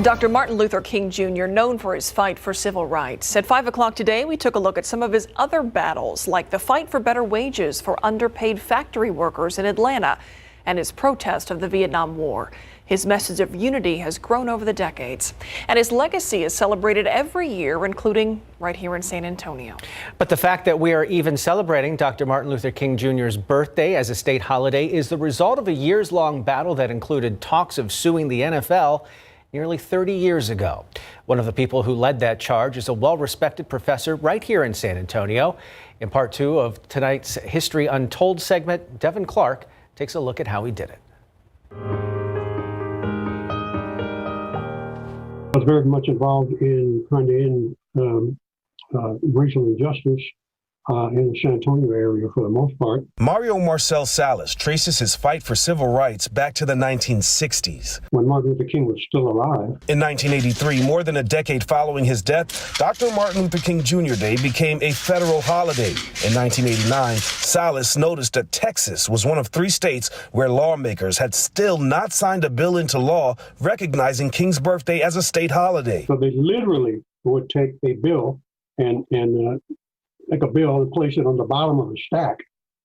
Dr. Martin Luther King Jr., known for his fight for civil rights. At 5 o'clock today, we took a look at some of his other battles, like the fight for better wages for underpaid factory workers in Atlanta and his protest of the Vietnam War. His message of unity has grown over the decades, and his legacy is celebrated every year, including right here in San Antonio. But the fact that we are even celebrating Dr. Martin Luther King Jr.'s birthday as a state holiday is the result of a years-long battle that included talks of suing the NFL nearly 30 years ago. One of the people who led that charge is a well-respected professor right here in San Antonio. In part two of tonight's History Untold segment, Devin Clark takes a look at how he did it. I was very much involved in trying to end racial injustice in the San Antonio area for the most part. Mario Marcel Salas traces his fight for civil rights back to the 1960s. When Martin Luther King was still alive. In 1983, more than a decade following his death, Dr. Martin Luther King Jr. Day became a federal holiday. In 1989, Salas noticed that Texas was one of 3 states where lawmakers had still not signed a bill into law recognizing King's birthday as a state holiday. So they literally would take a bill and make a bill and place it on the bottom of a stack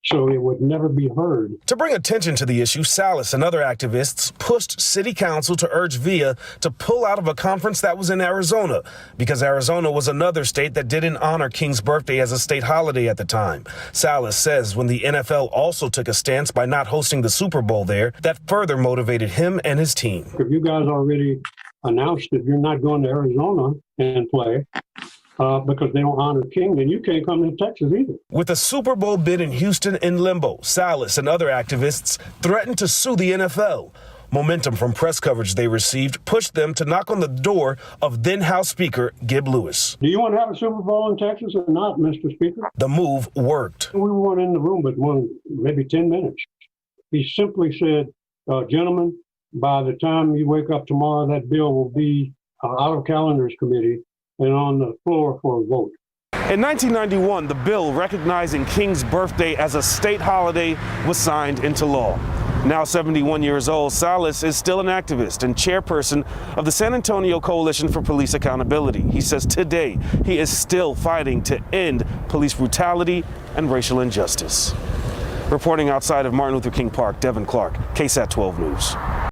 so it would never be heard. To bring attention to the issue, Salas and other activists pushed city council to urge VIA to pull out of a conference that was in Arizona, because Arizona was another state that didn't honor King's birthday as a state holiday at the time. Salas says when the NFL also took a stance by not hosting the Super Bowl there, that further motivated him and his team. If you guys already announced that you're not going to Arizona and play, because they don't honor King, then you can't come to Texas either. With a Super Bowl bid in Houston in limbo, Salas and other activists threatened to sue the NFL. Momentum from press coverage they received pushed them to knock on the door of then House Speaker Gib Lewis. Do you want to have a Super Bowl in Texas or not, Mr. Speaker? The move worked. We weren't in the room but maybe 10 minutes. He simply said, gentlemen, by the time you wake up tomorrow, that bill will be out of calendars committee and on the floor for a vote. In 1991, the bill recognizing King's birthday as a state holiday was signed into law. Now 71 years old, Salas is still an activist and chairperson of the San Antonio Coalition for Police Accountability. He says today he is still fighting to end police brutality and racial injustice. Reporting outside of Martin Luther King Park, Devin Clark, KSAT 12 News.